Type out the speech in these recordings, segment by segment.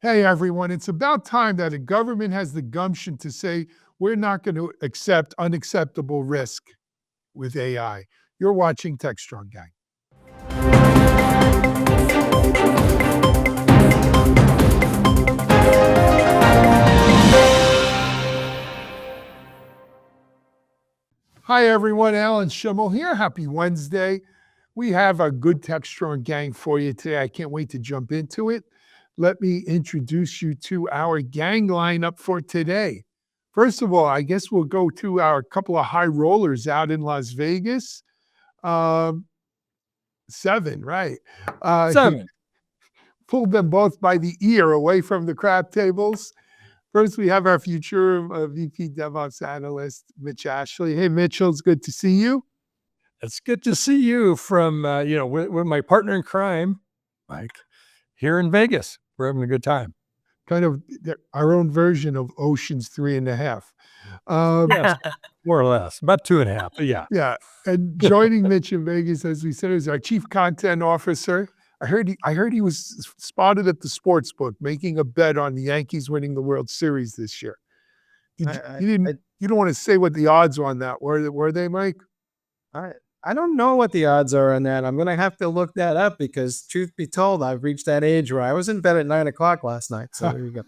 Hey everyone, it's about time that a government has the gumption to say we're not going to accept unacceptable risk with AI. You're watching Techstrong Gang. Hi everyone, Alan Schimmel here. Happy Wednesday. We have a good Techstrong Gang for you today. I can't wait to jump into it. Let me introduce you to our gang lineup for today. First of all, I guess we'll go to our couple of high rollers out in Las Vegas. Seven, right. Seven. Pulled them both by the ear away from the crap tables. First, we have our future VP DevOps analyst, Mitch Ashley. Hey, Mitchell, it's good to see you. It's good to see you from, with my partner in crime, Mike, here in Vegas. We're having a good time. Kind of our own version of Ocean's 3.5. Yes, more or less, about 2.5. But yeah. Yeah. And joining Mitch in Vegas, as we said, is our chief content officer. I heard he was spotted at the sports book making a bet on the Yankees winning the World Series this year. You don't want to say what the odds on that were they, Mike? I don't know what the odds are on that. I'm going to have to look that up because, truth be told, I've reached that age where I was in bed at 9 o'clock last night. So there you go.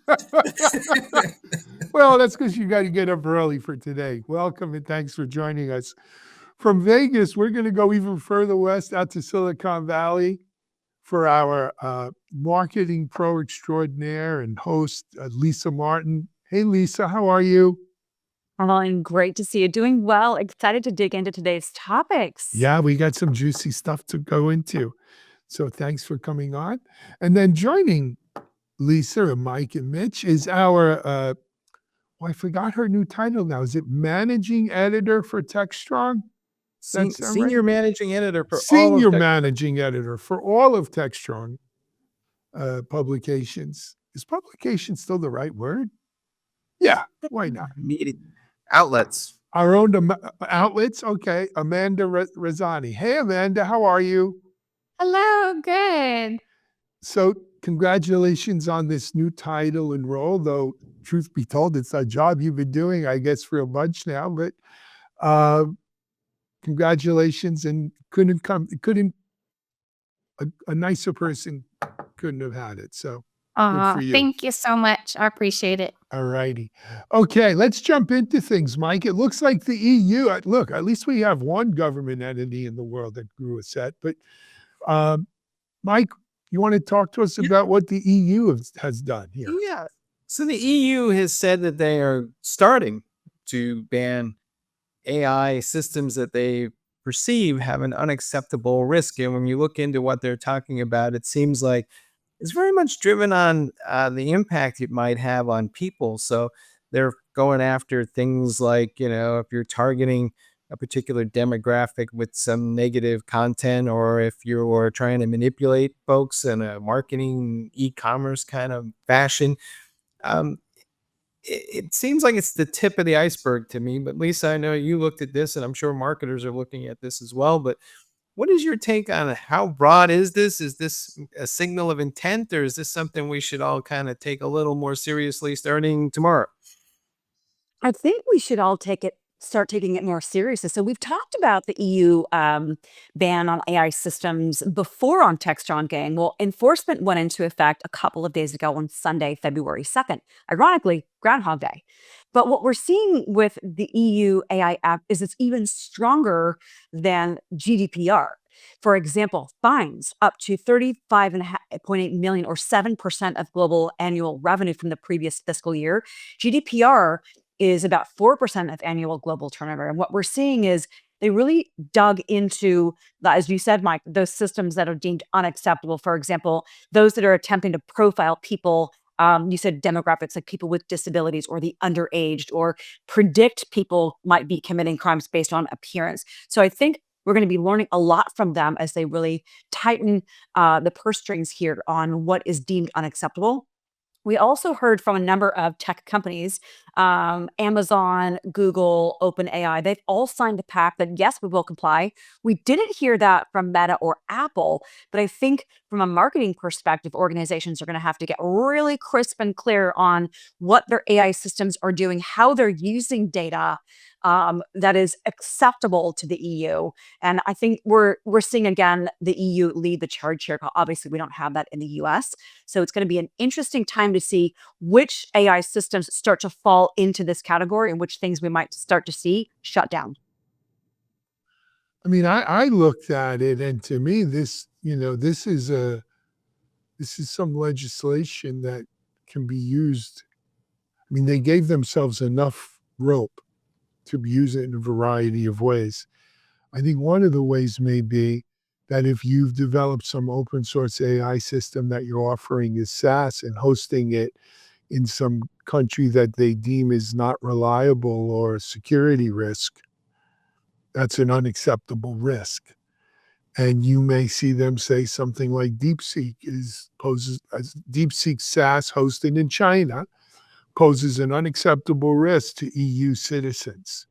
Well, that's because you got to get up early for today. Welcome and thanks for joining us. From Vegas, we're going to go even further west out to Silicon Valley for our marketing pro extraordinaire and host, Lisa Martin. Hey, Lisa, how are you? And great to see you. Doing well. Excited to dig into today's topics. Yeah, we got some juicy stuff to go into. So thanks for coming on. And then joining Lisa and Mike and Mitch is our, I forgot her new title now. Is it managing editor for Techstrong? Senior managing editor for Senior managing editor for all of Techstrong publications. Is publication still the right word? Yeah, why not? Outlets. Our own outlets. Okay, Amanda Razzani. Hey, Amanda, how are you? Hello, good. So congratulations on this new title and role, though truth be told, it's a job you've been doing, I guess, for a bunch now, but congratulations, and a nicer person couldn't have had it. So good for you. Thank you so much. I appreciate it. All righty. Okay, let's jump into things, Mike. It looks like the EU, look, at least we have one government entity in the world that grew a set. But Mike, you want to talk to us about what the EU has done here? Yeah. So the EU has said that they are starting to ban AI systems that they perceive have an unacceptable risk. And when you look into what they're talking about, it seems like it's very much driven on the impact it might have on people. So they're going after things like, if you're targeting a particular demographic with some negative content, or if you're trying to manipulate folks in a marketing e-commerce kind of fashion. It seems like it's the tip of the iceberg to me. But Lisa, I know you looked at this, and I'm sure marketers are looking at this as well. But what is your take on how broad is this? Is this a signal of intent, or is this something we should all kind of take a little more seriously starting tomorrow? I think we should all start taking it more seriously. So we've talked about the EU ban on AI systems before on Techstrong Gang. Well, enforcement went into effect a couple of days ago on Sunday, February 2nd. Ironically, Groundhog Day. But what we're seeing with the EU AI Act is it's even stronger than GDPR. For example, fines up to 35.8 million or 7% of global annual revenue from the previous fiscal year. GDPR is about 4% of annual global turnover. And what we're seeing is they really dug into, as you said, Mike, those systems that are deemed unacceptable. For example, those that are attempting to profile people. You said demographics like people with disabilities or the underaged, or predict people might be committing crimes based on appearance. So I think we're going to be learning a lot from them as they really tighten the purse strings here on what is deemed unacceptable. We also heard from a number of tech companies Amazon, Google, OpenAI, they've all signed a pact that, yes, we will comply. We didn't hear that from Meta or Apple, but I think from a marketing perspective, organizations are going to have to get really crisp and clear on what their AI systems are doing, how they're using data that is acceptable to the EU. And I think we're seeing again the EU lead the charge here. Obviously, we don't have that in the US. So it's going to be an interesting time to see which AI systems start to fall into this category and which things we might start to see shut down. I mean, I looked at it, and to me, this is some legislation that can be used. I mean, they gave themselves enough rope to use it in a variety of ways. I think one of the ways may be that if you've developed some open source AI system that you're offering as SaaS and hosting it in some country that they deem is not reliable or a security risk, that's an unacceptable risk. And you may see them say something like DeepSeek poses as DeepSeek SaaS hosted in China poses an unacceptable risk to EU citizens.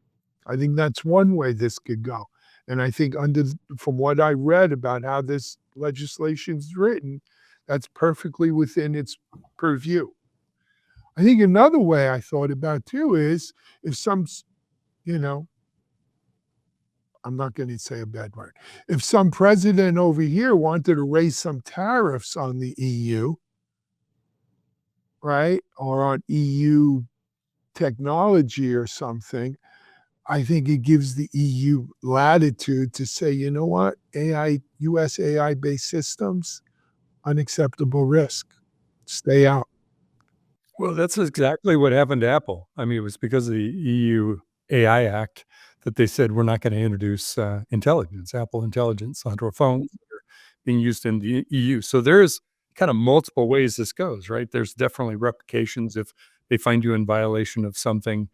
I think that's one way this could go. And I think from what I read about how this legislation's written, that's perfectly within its purview. I think another way I thought about too is if you know, I'm not going to say a bad word. If some president over here wanted to raise some tariffs on the EU, right, or on EU technology or something, I think it gives the EU latitude to say, you know what, US AI-based systems, unacceptable risk, stay out. Well, that's exactly what happened to Apple. I mean, it was because of the EU AI Act that they said we're not going to introduce Apple Intelligence, onto our phones that are being used in the EU. So there's kind of multiple ways this goes, right? There's definitely replications if they find you in violation of something.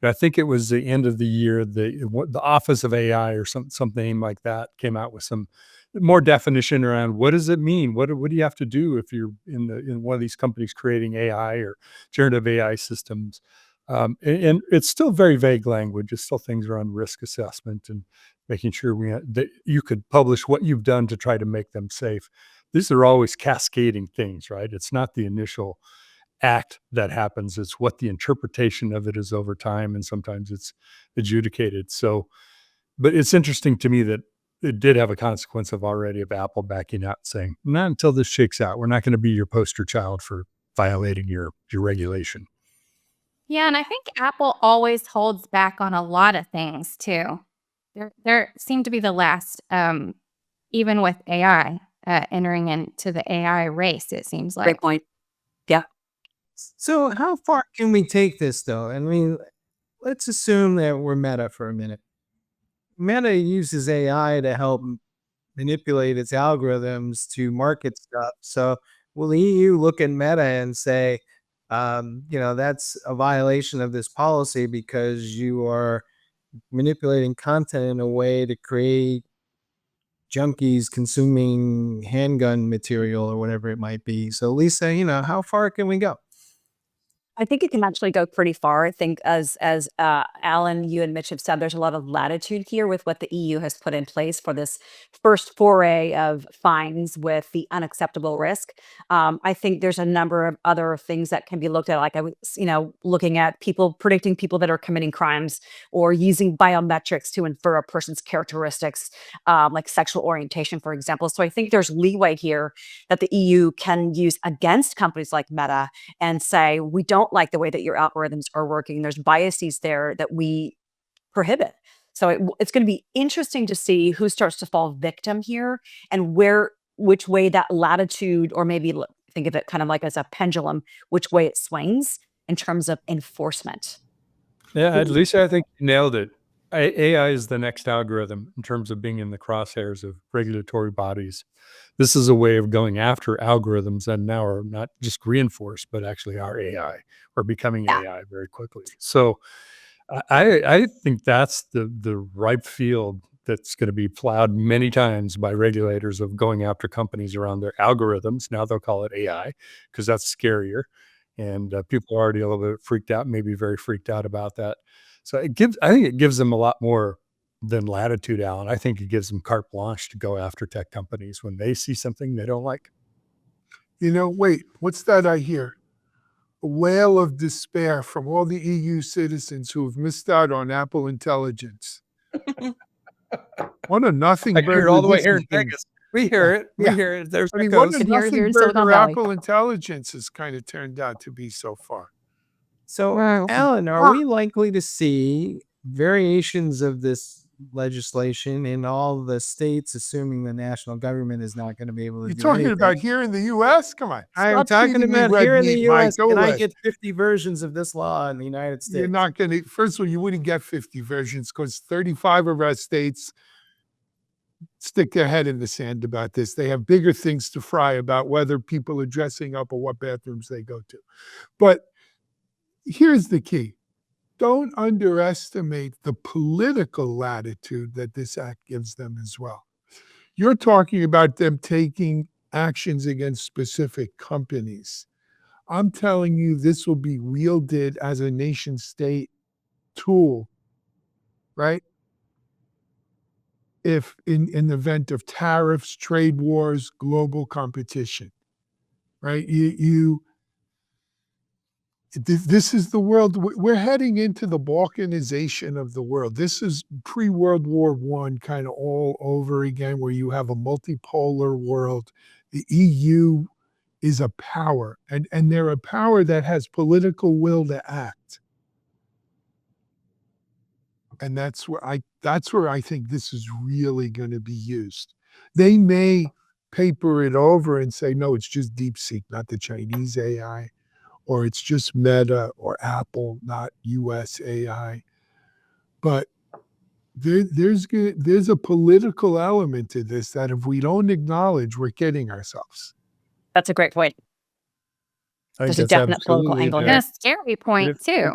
I think it was the end of the year, the Office of AI or something like that came out with some more definition around what does it mean? What do you have to do if you're in one of these companies creating AI or generative AI systems? And it's still very vague language. It's still things around risk assessment and making sure that you could publish what you've done to try to make them safe. These are always cascading things, right? It's not the initial act that happens. It's what the interpretation of it is over time, and sometimes it's adjudicated. So, but it's interesting to me that it did have a consequence of Apple backing out, saying, "Not until this shakes out. We're not going to be your poster child for violating your regulation." Yeah, and I think Apple always holds back on a lot of things too. They seem to be the last, even with AI entering into the AI race. It seems like. Great point. Yeah. So how far can we take this though? I mean, let's assume that we're Meta for a minute. Meta uses AI to help manipulate its algorithms to market stuff. So will the EU look at Meta and say, that's a violation of this policy because you are manipulating content in a way to create junkies consuming handgun material or whatever it might be. So Lisa, how far can we go? I think it can actually go pretty far. I think as Alan, you and Mitch have said, there's a lot of latitude here with what the EU has put in place for this first foray of fines with the unacceptable risk. I think there's a number of other things that can be looked at, like I was, looking at predicting people that are committing crimes or using biometrics to infer a person's characteristics, like sexual orientation, for example. So I think there's leeway here that the EU can use against companies like Meta and say, we don't like the way that your algorithms are working. There's biases there that we prohibit. So it's going to be interesting to see who starts to fall victim here and which way that latitude, or maybe think of it kind of like as a pendulum, which way it swings in terms of enforcement. Yeah, at least I think you nailed it. AI is the next algorithm in terms of being in the crosshairs of regulatory bodies. This is a way of going after algorithms that now are not just reinforced, but actually are AI or becoming Yeah. AI very quickly. So I think that's the ripe field that's going to be plowed many times by regulators of going after companies around their algorithms. Now they'll call it AI because that's scarier. and people are already a little bit freaked out, maybe very freaked out about that. So I think it gives them a lot more than latitude, Alan. I think it gives them carte blanche to go after tech companies when they see something they don't like. Wait, what's that I hear? A wail of despair from all the EU citizens who have missed out on Apple Intelligence. What a nothing I hear it burger all the way this here has in been. Vegas. We hear Yeah, it. We yeah. hear it. There's I mean, what echoes. a Can hear it here nothing in Silicon burger Valley. Apple Intelligence has kind of turned out to be so far. So, Wow. Alan, are we likely to see variations of this legislation in all the states, assuming the national government is not going to be able to You're do talking anything? about here in the U.S.? Come on. I'm Stop talking feeding me about red here in the meat, Mike. U.S. Go Can I away. get 50 versions of this law in the United States? You're not going to, first of all, you wouldn't get 50 versions because 35 of our states stick their head in the sand about this. They have bigger things to fry about whether people are dressing up or what bathrooms they go to. But here's the key. Don't underestimate the political latitude that this act gives them as well. You're talking about them taking actions against specific companies. I'm telling you, this will be wielded as a nation state tool, right? If in the event of tariffs, trade wars, global competition, right? This is the world. We're heading into the balkanization of the world. This is pre-World War I kind of all over again, where you have a multipolar world. The EU is a power, and they're a power that has political will to act. And that's where I think this is really going to be used. They may paper it over and say, no, it's just DeepSeek, not the Chinese AI, or it's just Meta or Apple, not US AI. But there's a political element to this that if we don't acknowledge, we're kidding ourselves. That's a great point. I think There's a that's definite political absolutely angle there. here. And a scary point too.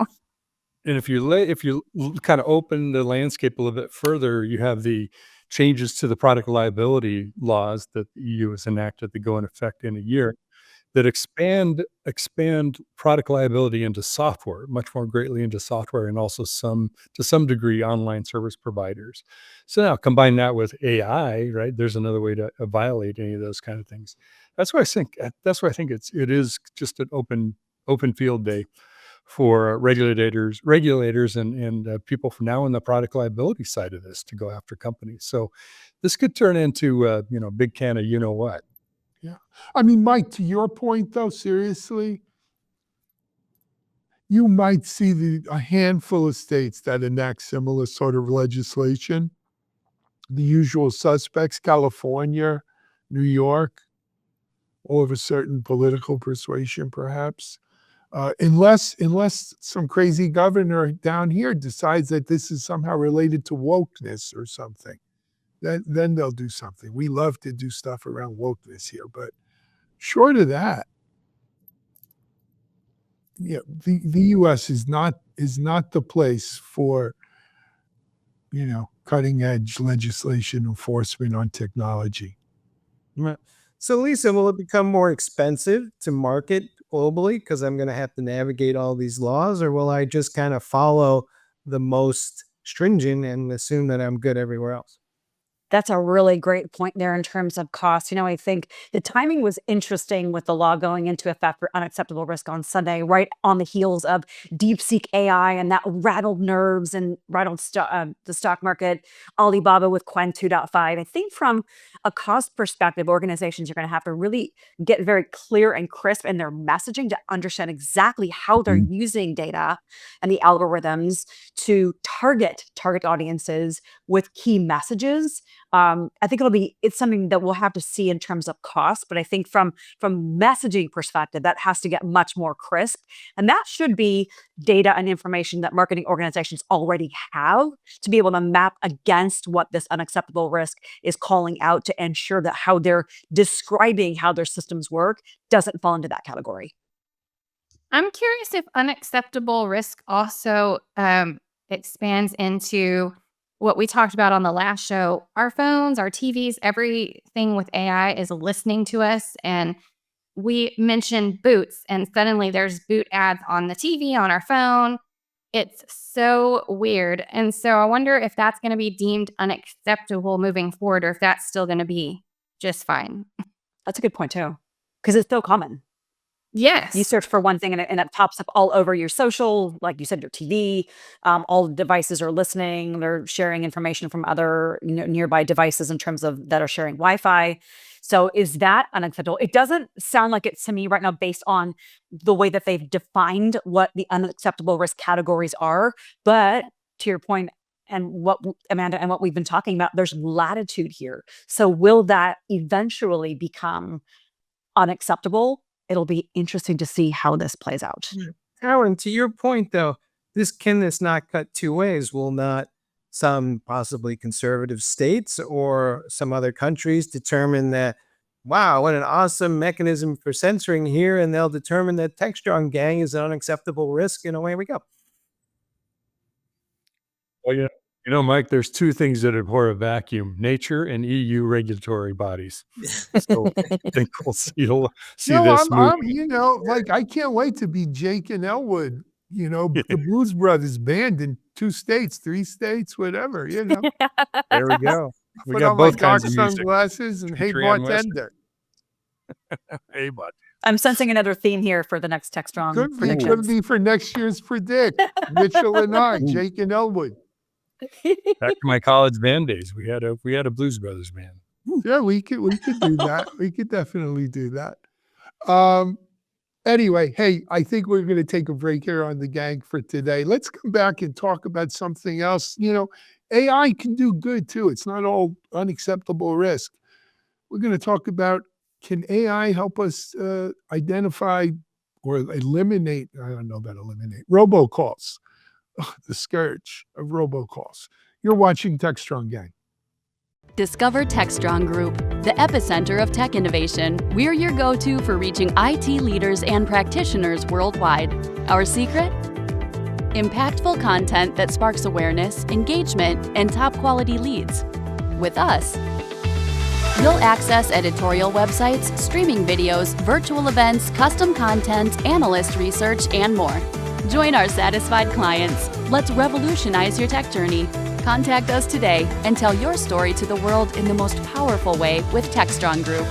And if you kind of open the landscape a little bit further, you have the changes to the product liability laws that the EU has enacted that go in effect in a year that expand product liability into software, much more greatly into software, and also to some degree online service providers. So now combine that with AI, right? There's another way to violate any of those kind of things. That's why I think it is just an open field day for regulators and people from now on the product liability side of this to go after companies. So this could turn into big can of you know what. Yeah. I mean, Mike, to your point though, seriously, you might see a handful of states that enact similar sort of legislation. The usual suspects, California, New York, all of a certain political persuasion, perhaps. Unless some crazy governor down here decides that this is somehow related to wokeness or something, then they'll do something. We love to do stuff around wokeness here, but short of that, the U.S. is not the place for cutting edge legislation enforcement on technology. Right. So, Lisa, will it become more expensive to market globally because I'm going to have to navigate all these laws, or will I just kind of follow the most stringent and assume that I'm good everywhere else? That's a really great point there in terms of cost. I think the timing was interesting with the law going into effect for unacceptable risk on Sunday, right on the heels of DeepSeek AI, and that rattled nerves and rattled the stock market. Alibaba with Quen 2.5. I think from a cost perspective, organizations are going to have to really get very clear and crisp in their messaging to understand exactly how they're using data and the algorithms to target audiences with key messages. I think it's something that we'll have to see in terms of cost, but I think from messaging perspective, that has to get much more crisp. And that should be data and information that marketing organizations already have to be able to map against what this unacceptable risk is calling out to ensure that how they're describing how their systems work doesn't fall into that category. I'm curious if unacceptable risk also expands into what we talked about on the last show. Our phones, our TVs, everything with AI is listening to us. And we mention boots and suddenly there's boot ads on the TV, on our phone. It's so weird. And so I wonder if that's going to be deemed unacceptable moving forward, or if that's still going to be just fine. That's a good point too, because it's so common. Yes. You search for one thing and it pops up all over your social, like you said, your TV. All devices are listening. They're sharing information from other nearby devices in terms of that are sharing Wi-Fi. So is that unacceptable? It doesn't sound like it to me right now based on the way that they've defined what the unacceptable risk categories are. But to your point, and what Amanda and what we've been talking about, there's latitude here. So will that eventually become unacceptable? It'll be interesting to see how this plays out. Aaron, to your point, though, this not cut two ways? Will not some possibly conservative states or some other countries determine that, wow, what an awesome mechanism for censoring here, and they'll determine that Techstrong gang is an unacceptable risk, and away we go. Well, Mike, there's two things that abhor a vacuum: nature and EU regulatory bodies. So I think we'll see No, this move. like I can't wait to be Jake and Elwood. The Blues Brothers band in 2 states, 3 states, whatever. There we go. We Put got on my both dark kinds of music. sunglasses and hey Country and Western. bartender. Hey, bud. I'm sensing another theme here for the next Techstrong Could predictions. be for next year's predict. Mitchell and I, Jake and Elwood. Back to my college band days, we had a Blues Brothers band. Yeah, we could do that. We could definitely do that. Anyway, hey, I think we're going to take a break here on the gang for today. Let's come back and talk about something else. AI can do good too. It's not all unacceptable risk. We're going to talk about, can AI help us identify or eliminate, I don't know about eliminate, robocalls, the scourge of robocalls. You're watching Techstrong Gang. Discover Techstrong Group, the epicenter of tech innovation. We're your go-to for reaching IT leaders and practitioners worldwide. Our secret? Impactful content that sparks awareness, engagement, and top-quality leads. With us, you'll access editorial websites, streaming videos, virtual events, custom content, analyst research, and more. Join our satisfied clients. Let's revolutionize your tech journey. Contact us today and tell your story to the world in the most powerful way with Techstrong Group.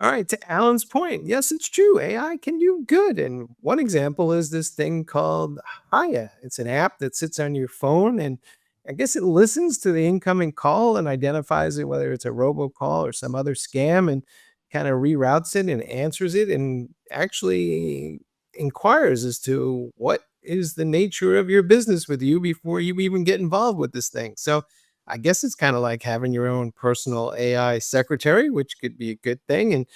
All right, to Alan's point, yes, it's true. AI can do good. And one example is this thing called Hiya. It's an app that sits on your phone, and I guess it listens to the incoming call and identifies it, whether it's a robocall or some other scam, and kind of reroutes it and answers it, and actually inquires as to what is the nature of your business with you before you even get involved with this thing. So I guess it's kind of like having your own personal AI secretary, which could be a good thing. And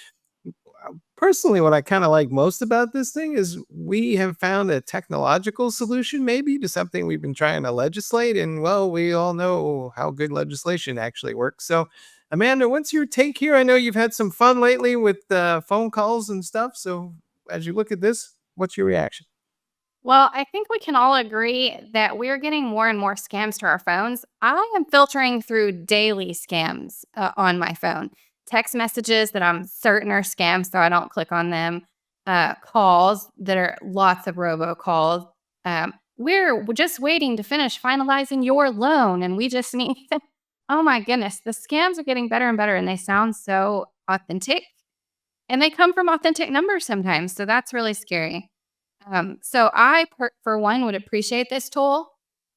personally, what I kind of like most about this thing is we have found a technological solution maybe to something we've been trying to legislate. And well, we all know how good legislation actually works. So Amanda, what's your take here? I know you've had some fun lately with phone calls and stuff. So as you look at this, what's your reaction? Well, I think we can all agree that we're getting more and more scams to our phones. I am filtering through daily scams on my phone. Text messages that I'm certain are scams, so I don't click on them. Calls that are lots of robocalls. We're just waiting to finish finalizing your loan, and we just need... Oh my goodness, the scams are getting better and better, and they sound so authentic. And they come from authentic numbers sometimes, so that's really scary. So I, for one, would appreciate this tool.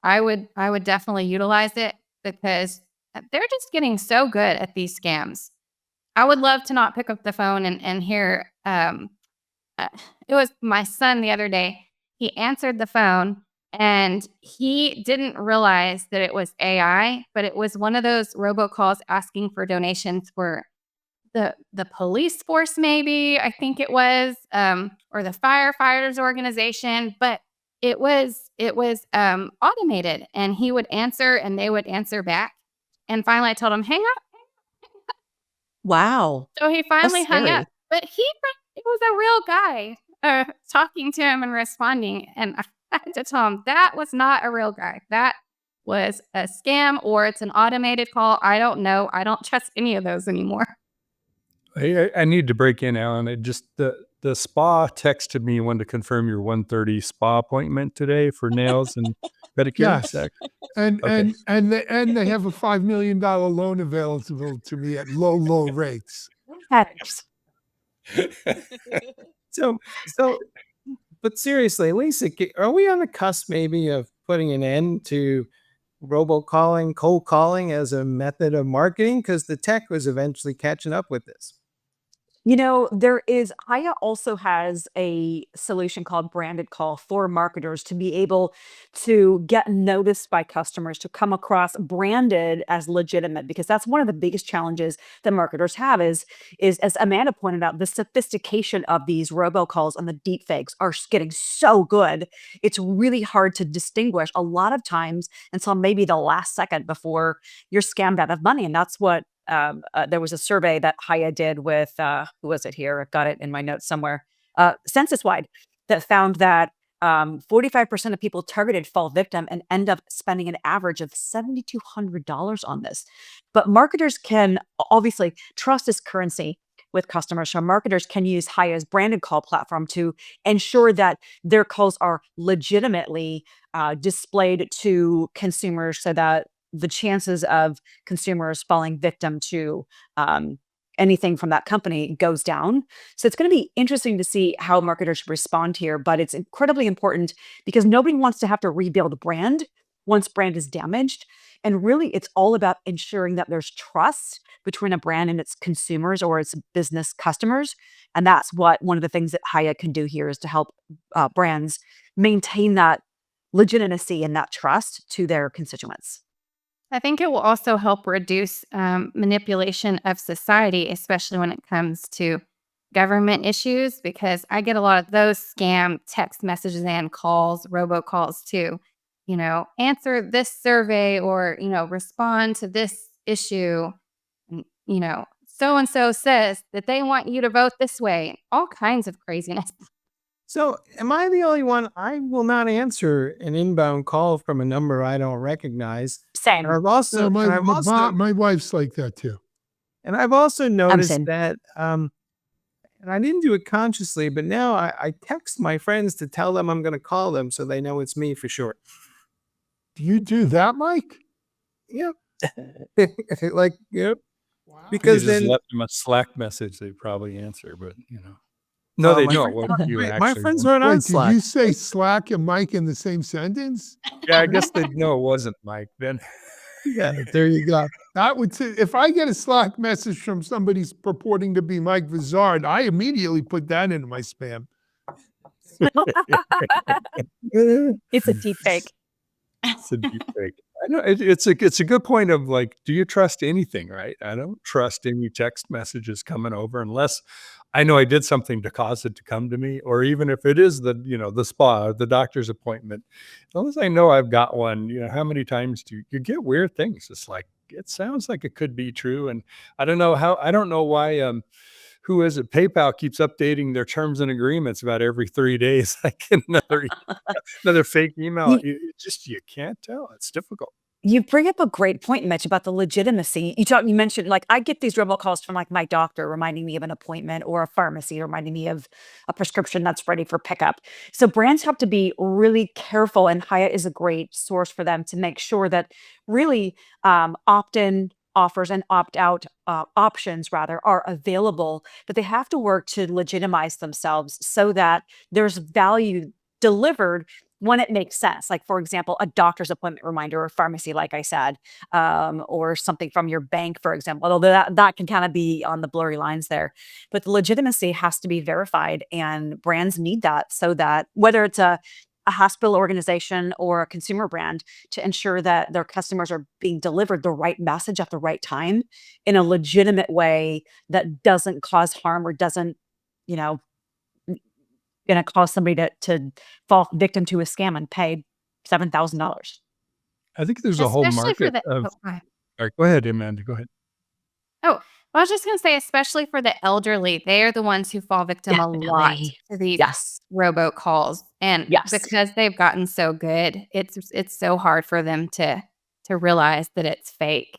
I would definitely utilize it because they're just getting so good at these scams. I would love to not pick up the phone and hear. It was my son the other day. He answered the phone and he didn't realize that it was AI, but it was one of those robocalls asking for donations for the police force, maybe, I think it was, or the firefighters organization, but it was automated, and he would answer and they would answer back. And finally I told him, hang up. Wow. So he finally hung scary. up, but it was a real guy talking to him and responding. And I had to tell him that was not a real guy. That was a scam or it's an automated call. I don't know. I don't trust any of those anymore. I need to break in, Alan. It just the spa texted me, wanted to confirm your 1:30 spa appointment today for nails and pedicure. Yes. Zach? And Okay. they have a $5 million loan available to me at low rates. Heathers. So, but seriously, Lisa, are we on the cusp maybe of putting an end to robocalling, cold calling as a method of marketing? Because the tech was eventually catching up with this. You know, Hiya also has a solution called branded call for marketers to be able to get noticed by customers, to come across branded as legitimate, because that's one of the biggest challenges that marketers have is as Amanda pointed out, the sophistication of these robocalls and the deep fakes are getting so good. It's really hard to distinguish a lot of times until maybe the last second before you're scammed out of money. And that's what there was a survey that Hiya did with, who was it here? I've got it in my notes somewhere, census-wide, that found that 45% of people targeted fall victim and end up spending an average of $7,200 on this. But marketers can obviously trust is currency with customers. So marketers can use Hiya's branded call platform to ensure that their calls are legitimately displayed to consumers so that the chances of consumers falling victim to anything from that company goes down. So it's going to be interesting to see how marketers respond here, but it's incredibly important because nobody wants to have to rebuild a brand once brand is damaged. And really, it's all about ensuring that there's trust between a brand and its consumers or its business customers. And that's what one of the things that Hiya can do here is to help brands maintain that legitimacy and that trust to their constituents. I think it will also help reduce manipulation of society, especially when it comes to government issues, because I get a lot of those scam text messages and calls, robocalls too. Answer this survey or, respond to this issue. So-and-so says that they want you to vote this way. All kinds of craziness. So, am I the only one? I will not answer an inbound call from a number I don't recognize. Same. And My wife's like that too. And I've also noticed same. that, and I didn't do it consciously, but now I text my friends to tell them I'm going to call them so they know it's me for sure. Do you do that, Mike? Yep. Yep. Wow. Because You just then left them a Slack message, they'd probably answer, but No, they my know friends what aren't- you my actually friends want. aren't on Wait, did Slack. you say Slack and Mike in the same sentence? Yeah, I guess they'd know it wasn't Mike then. Yeah, there you go. That would say, if I get a Slack message from somebody purporting to be Mike Vizard, I immediately put that into my spam. It's a deep fake. It's a deep fake. I know it's a good point of like, do you trust anything, right? I don't trust any text messages coming over unless I know I did something to cause it to come to me, or even if it is the spa or the doctor's appointment, as long as I know I've got one. How many times do you get weird things? It's like, it sounds like it could be true. And I don't know why, who is it? PayPal keeps updating their terms and agreements about every 3 days. I get another fake email. You can't tell. It's difficult. You bring up a great point, Mitch, about the legitimacy. You mentioned, like, I get these robocalls from like my doctor reminding me of an appointment, or a pharmacy reminding me of a prescription that's ready for pickup. So brands have to be really careful, and Hiya is a great source for them to make sure that really opt-in offers and opt-out options rather are available, but they have to work to legitimize themselves so that there's value delivered when it makes sense. Like, for example, a doctor's appointment reminder, or pharmacy, like I said, or something from your bank, for example, although that can kind of be on the blurry lines there. But the legitimacy has to be verified, and brands need that so that whether it's a hospital organization or a consumer brand, to ensure that their customers are being delivered the right message at the right time in a legitimate way that doesn't cause harm or doesn't, going to cause somebody to fall victim to a scam and pay $7,000. I think there's a whole Especially for market the of. oh, go ahead. All right, go ahead, Amanda. Go ahead. Oh, I was just going to say, especially for the elderly, they are the ones who fall victim a lot Definitely. to these Yes. robocalls. And Yes. because they've gotten so good, it's so hard for them to to realize that it's fake.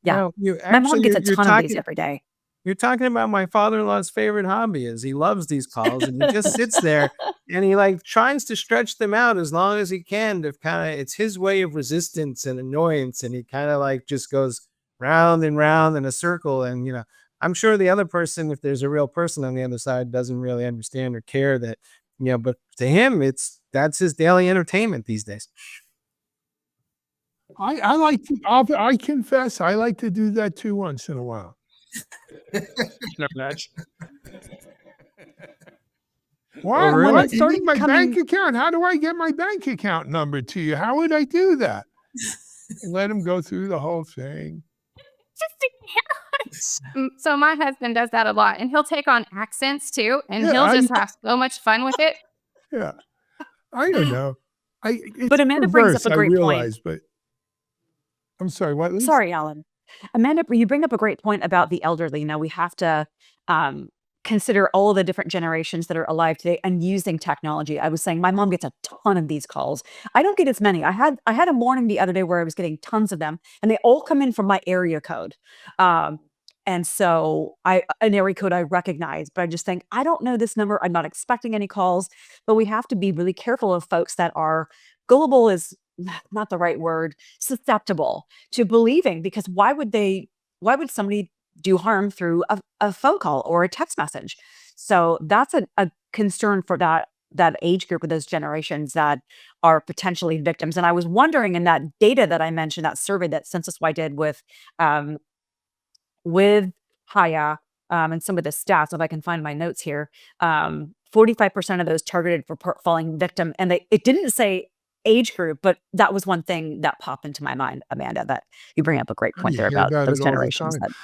Yeah. Well, you My mom actually gets a you're ton of these talking every day. you're talking about my father-in-law's favorite hobby is he loves these calls and he just sits there and he like tries to stretch them out as long as he can to kind of it's his way of resistance and annoyance and he kind of like just goes round and round in a circle and I'm sure the other person if there's a real person on the other side doesn't really understand or care that but to him that's his daily entertainment these days. I like to, I confess, I like to do that too once in a while. No, Mitch. Why? really? What? It You started need my bank becoming account? How do I get my bank account number to you? How would I do that? Let him go through the whole thing. So my husband does that a lot, and he'll take on accents too, and Yeah, he'll just have so much fun with it. yeah. I don't know. It's But Amanda brings up perverse, a I great point. realize, but I'm sorry, what, Liz? Sorry, Alan. Amanda, you bring up a great point about the elderly. Now we have to consider all the different generations that are alive today and using technology. I was saying my mom gets a ton of these calls. I don't get as many. I had a morning the other day where I was getting tons of them, and they all come in from my area code. And so an area code I recognize, but I just think, I don't know this number. I'm not expecting any calls, but we have to be really careful of folks that are gullible is not the right word, susceptible to believing, because why would somebody do harm through a phone call or a text message? So that's a concern for that age group of those generations that are potentially victims. And I was wondering in that data that I mentioned, that survey that Census-Wide did with Hiya, and some of the stats, if I can find my notes here, 45% of those targeted for falling victim, and it didn't say age group, but that was one thing that popped into my mind, Amanda, that you bring up a great point You there hear about about those it all the generations. time.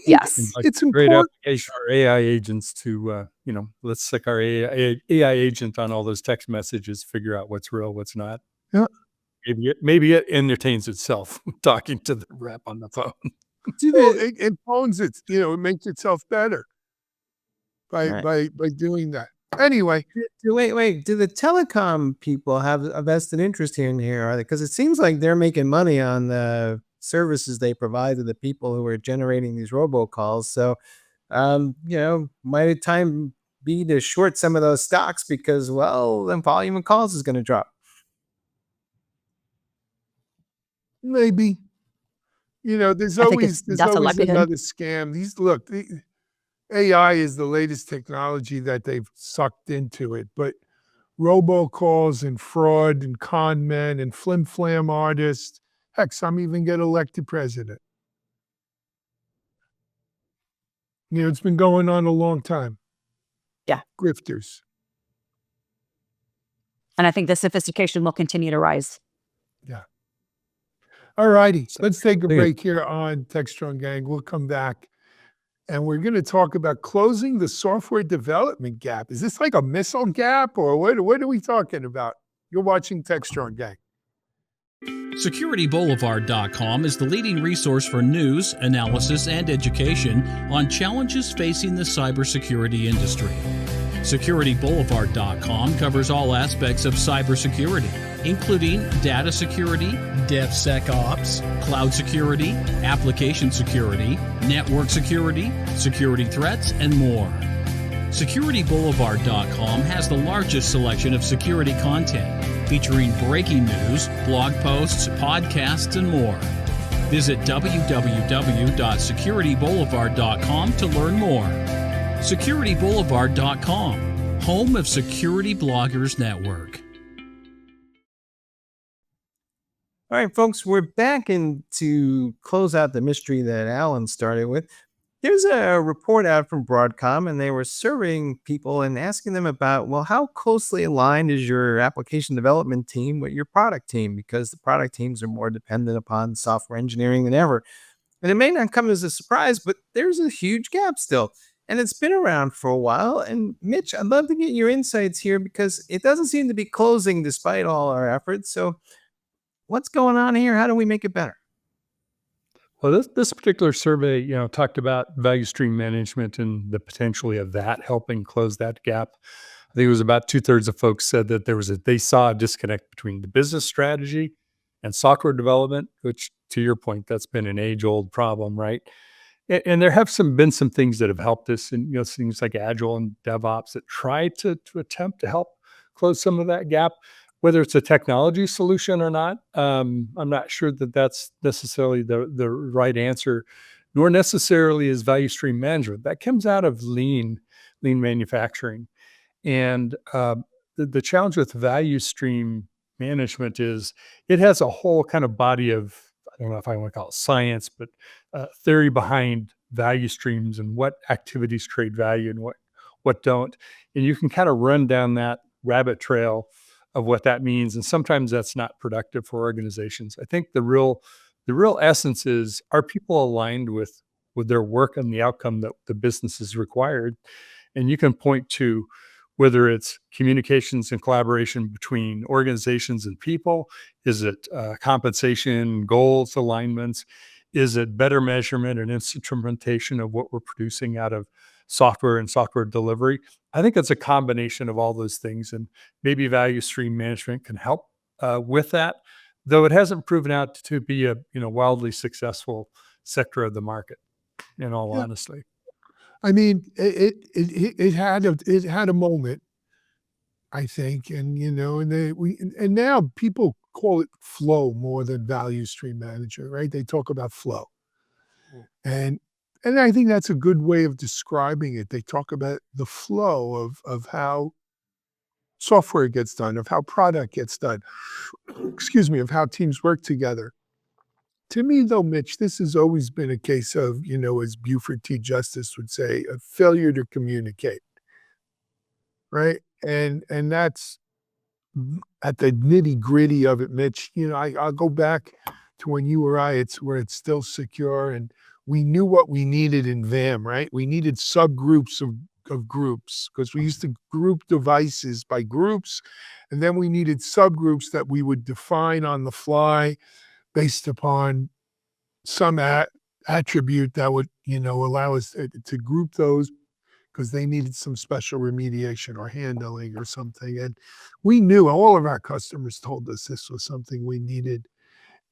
Yes. Seems like It's a great important. application for AI agents to, let's stick our AI agent on all those text messages, figure out what's real, what's not. Yeah. Maybe it entertains itself talking to the rep on the phone. Well, it owns it, it makes itself better Right. by doing that. Anyway, Wait. Do the telecom people have a vested interest here? Are they? Because it seems like they're making money on the services they provide to the people who are generating these robocalls. So, might the time be to short some of those stocks because, well, then volume of calls is going to drop. maybe, there's I think always that's a likelihood. another scam. The AI is the latest technology that they've sucked into it, but robocalls and fraud and con men and flim flam artists, heck, some even get elected president. It's been going on a long time. Yeah. Grifters. And I think the sophistication will continue to rise. All righty, So, let's take a yeah. break here on Techstrong Gang. We'll come back and we're going to talk about closing the software development gap. Is this like a missile gap or what are we talking about? You're watching Techstrong Gang. SecurityBoulevard.com is the leading resource for news, analysis, and education on challenges facing the cybersecurity industry. SecurityBoulevard.com covers all aspects of cybersecurity, including data security, DevSecOps, cloud security, application security, network security, security threats, and more. SecurityBoulevard.com has the largest selection of security content, featuring breaking news, blog posts, podcasts, and more. Visit www.securityboulevard.com to learn more. SecurityBoulevard.com, home of Security Bloggers Network. All right, folks, we're back in to close out the mystery that Alan started with. There's a report out from Broadcom, and they were surveying people and asking them about, well, how closely aligned is your application development team with your product team? Because the product teams are more dependent upon software engineering than ever. And it may not come as a surprise, but there's a huge gap still. And it's been around for a while. And Mitch, I'd love to get your insights here because it doesn't seem to be closing despite all our efforts. So what's going on here? How do we make it better? Well, this particular survey, talked about value stream management and the potentially of that helping close that gap. I think it was about 2/3 of folks said that they saw a disconnect between the business strategy and software development, which to your point, that's been an age-old problem, right? And there have been some things that have helped us, and things like Agile and DevOps that try to attempt to help close some of that gap. Whether it's a technology solution or not, I'm not sure that that's necessarily the right answer, nor necessarily is value stream management. That comes out of lean manufacturing. And the challenge with value stream management is it has a whole kind of body of, I don't know if I want to call it science, but theory behind value streams and what activities create value and what don't. And you can kind of run down that rabbit trail of what that means. And sometimes that's not productive for organizations. I think the real essence is, are people aligned with their work and the outcome that the business is required? And you can point to whether it's communications and collaboration between organizations and people. Is it compensation, goals, alignments? Is it better measurement and instrumentation of what we're producing out of software and software delivery? I think it's a combination of all those things, and maybe value stream management can help with that, though it hasn't proven out to be a wildly successful sector of the market, in all Yeah. honesty. I mean, it had a moment, I think, and and now people call it flow more than value stream manager, right? They talk about flow, and I think that's a good way of describing it. They talk about the flow of how software gets done, of how product gets done, excuse me, of how teams work together. To me, though, Mitch, this has always been a case of, as Buford T. Justice would say, a failure to communicate, right? And that's at the nitty gritty of it, Mitch. I'll go back to when you or I, where it's still secure, and we knew what we needed in VAM, right? We needed subgroups of groups, because we used to group devices by groups, and then we needed subgroups that we would define on the fly based upon some attribute that would, allow us to group those, because they needed some special remediation or handling or something. And we knew, all of our customers told us this was something we needed.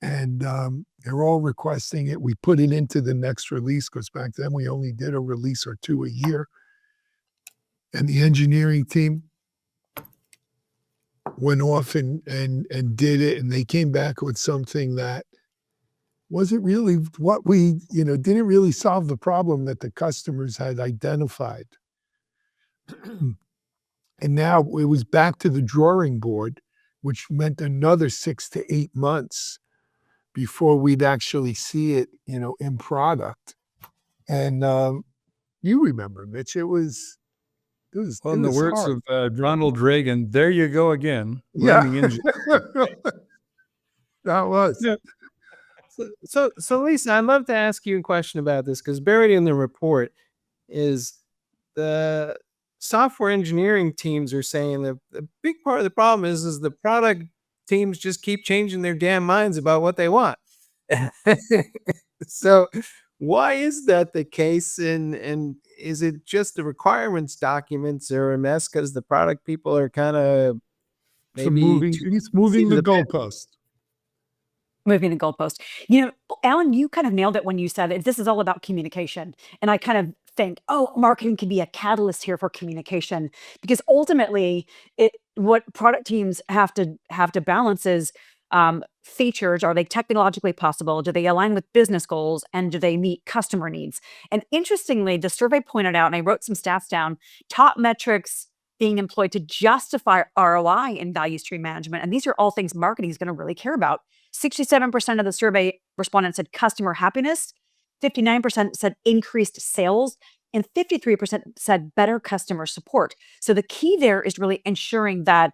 And they're all requesting it. We put it into the next release, because back then we only did a release or two a year. And the engineering team went off and did it, and they came back with something that wasn't really what we, didn't really solve the problem that the customers had identified. And now it was back to the drawing board, which meant another 6 to 8 months before we'd actually see it, in product. And you remember, Mitch, it was Well, in the words hard. of Ronald Reagan, there you go again, Yeah. blaming engine. That was. Yeah. So Lisa, I'd love to ask you a question about this, because buried in the report is the software engineering teams are saying that the big part of the problem is the product teams just keep changing their damn minds about what they want. So why is that the case? And is it just the requirements documents are a mess because the product people are kind of maybe It's moving the seat of the pants? goalpost. Moving the goalpost. Alan, you kind of nailed it when you said it. This is all about communication. And I kind of think, oh, marketing can be a catalyst here for communication, because ultimately what product teams have to balance is features. Are they technologically possible? Do they align with business goals? And do they meet customer needs? And interestingly, the survey pointed out, and I wrote some stats down, top metrics being employed to justify ROI in value stream management. And these are all things marketing is going to really care about. 67% of the survey respondents said customer happiness, 59% said increased sales, and 53% said better customer support. So the key there is really ensuring that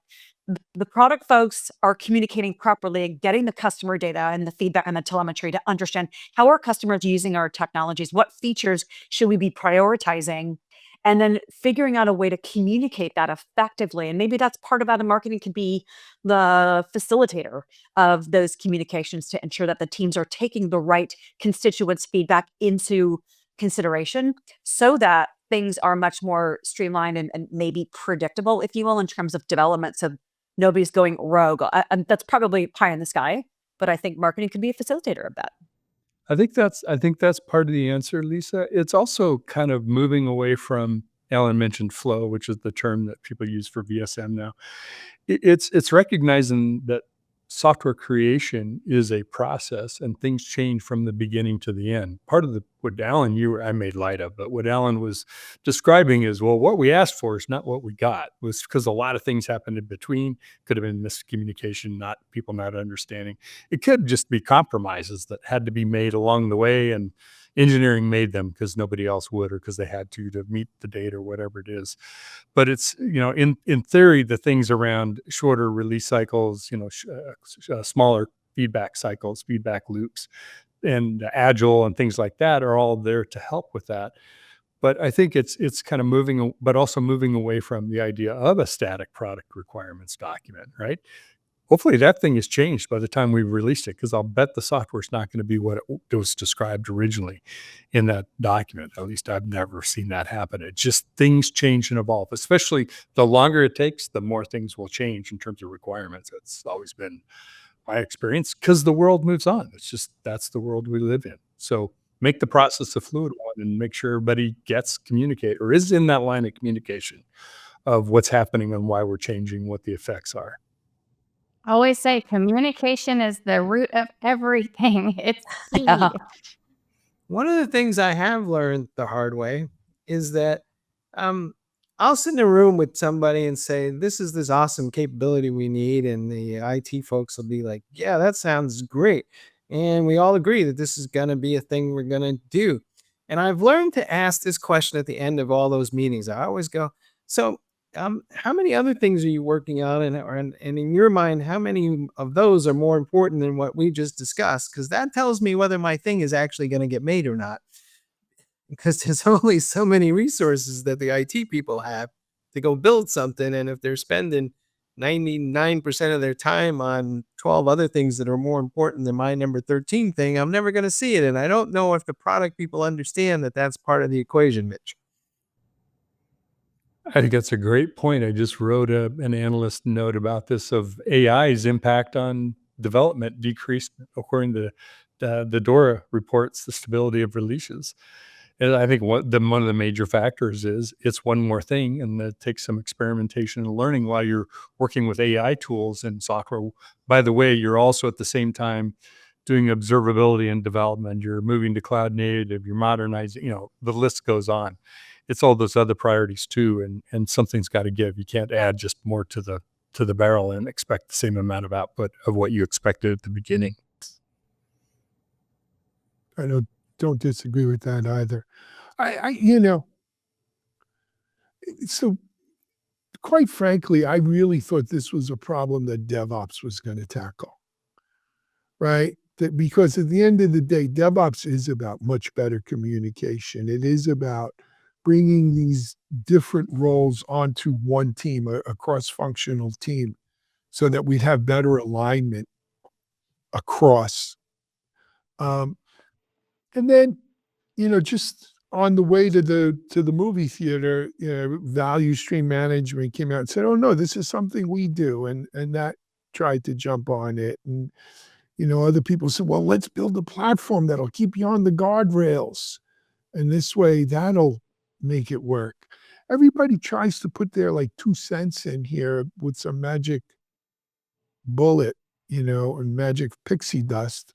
the product folks are communicating properly and getting the customer data and the feedback and the telemetry to understand how are customers using our technologies, what features should we be prioritizing, and then figuring out a way to communicate that effectively. And maybe that's part of how the marketing could be the facilitator of those communications to ensure that the teams are taking the right constituents' feedback into consideration, so that things are much more streamlined and maybe predictable, if you will, in terms of development. So nobody's going rogue. That's probably pie in the sky. but I think marketing can be a facilitator of that. I think that's part of the answer, Lisa. It's also kind of moving away from, Alan mentioned flow, which is the term that people use for VSM now. It's recognizing that software creation is a process and things change from the beginning to the end. Part of what Alan, I made light of, but what Alan was describing is, well, what we asked for is not what we got. It was because a lot of things happened in between. Could have been miscommunication, not people not understanding. It could just be compromises that had to be made along the way, and engineering made them because nobody else would, or because they had to meet the date or whatever it is. But it's, in theory, the things around shorter release cycles, smaller feedback cycles, feedback loops, and agile and things like that are all there to help with that. But I think it's kind of but also moving away from the idea of a static product requirements document, right? Hopefully that thing has changed by the time we've released it, because I'll bet the software's not going to be what it was described originally in that document. At least I've never seen that happen. It just, things change and evolve, especially the longer it takes, the more things will change in terms of requirements. That's always been my experience, because the world moves on. It's just, that's the world we live in. So make the process a fluid one and make sure everybody communicate or is in that line of communication of what's happening and why we're changing, what the effects are. I always say communication is the root of everything. It's key. Yeah. One of the things I have learned the hard way is that I'll sit in a room with somebody and say, this is this awesome capability we need. And the IT folks will be like, yeah, that sounds great. And we all agree that this is going to be a thing we're going to do. And I've learned to ask this question at the end of all those meetings. I always go, so how many other things are you working on? And in your mind, how many of those are more important than what we just discussed? Because that tells me whether my thing is actually going to get made or not. Because there's only so many resources that the IT people have to go build something. And if they're spending 99% of their time on 12 other things that are more important than my number 13 thing, I'm never going to see it. And I don't know if the product people understand that that's part of the equation, Mitch. I think that's a great point. I just wrote an analyst note about this of AI's impact on development decreased according to the DORA reports, the stability of releases. And I think one of the major factors is it's one more thing, and it takes some experimentation and learning while you're working with AI tools and software. By the way, you're also at the same time doing observability and development. You're moving to cloud native, you're modernizing, the list goes on. It's all those other priorities too, and something's got to give. You can't add just more to the barrel and expect the same amount of output of what you expected at the beginning. I don't disagree with that either. So quite frankly, I really thought this was a problem that DevOps was going to tackle, right? Because at the end of the day, DevOps is about much better communication. It is about bringing these different roles onto one team, a cross-functional team, so that we'd have better alignment across. And then, just on the way to the movie theater, value stream management came out and said, "Oh no, this is something we do," and that tried to jump on it. And other people said, "Well, let's build a platform that'll keep you on the guardrails, and this way that'll make it work." Everybody tries to put their 2 cents in here with some magic bullet, and magic pixie dust,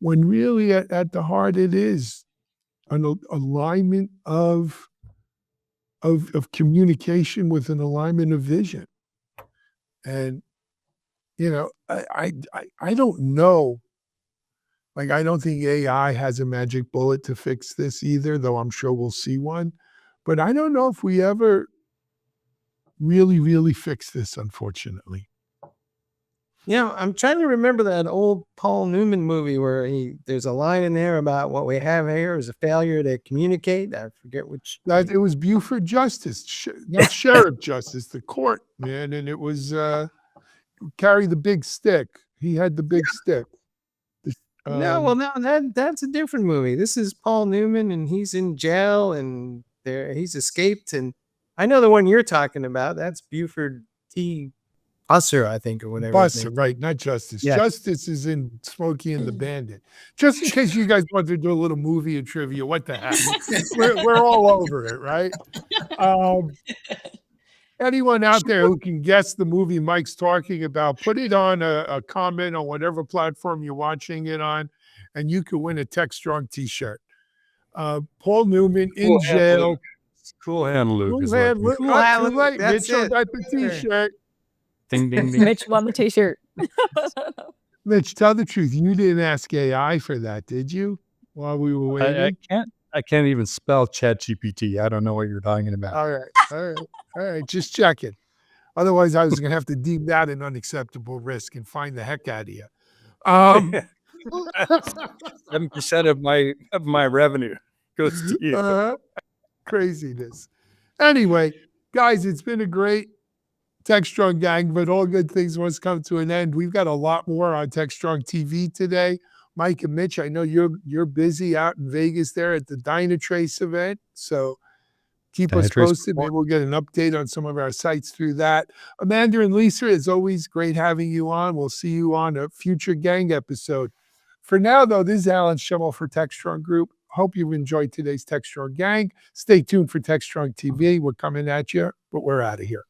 when really at the heart it is an alignment of communication with an alignment of vision. And I don't know. I don't think AI has a magic bullet to fix this either, though I'm sure we'll see one. But I don't know if we ever really, really fix this, unfortunately. I'm trying to remember that old Paul Newman movie where there's a line in there about what we have here is a failure to communicate. I forget which. It was Buford Justice, not Sheriff Justice, the court, man. And it was carry the big stick. He had the big stick. No, that's a different movie. This is Paul Newman, and he's in jail, and he's escaped. And I know the one you're talking about. That's Buford T. Busser, I think, or whatever. his Buster, name- right? Not Justice. Yeah. Justice is in Smokey and the Bandit. Just in case you guys want to do a little movie and trivia, what the heck? We're all over it, right? Anyone out there who can guess the movie Mike's talking about, put it on a comment on whatever platform you're watching it on, and you can win a Techstrong t-shirt. Paul Newman in Cool hand, jail. Luke. Cool hand, Luke. Cool is hand, what- look, Cool hand, too Luke, late. that's Mitchell it. got the t-shirt. Ding, ding, ding. Mitch won the t-shirt. Mitch, tell the truth. You didn't ask AI for that, did you? While we were waiting? I can't even spell ChatGPT. I don't know what you're talking about. All right. Just checking. Otherwise, I was going to have to deem that an unacceptable risk and fine the heck out of you. 7% of my revenue goes to you. Craziness. Anyway, guys, it's been a great Techstrong gang, but all good things must come to an end. We've got a lot more on Techstrong TV today. Mike and Mitch, I know you're busy out in Vegas there at the Dynatrace event, so keep us Dynatrace posted. Maybe we'll get an update on some of our sites through that. Amanda and Lisa, it's always great having you on. We'll see you on a future gang episode. For now, though, this is Alan Schimmel for Techstrong Group. Hope you've enjoyed today's Techstrong gang. Stay tuned for Techstrong TV. We're coming at you, but we're out of here.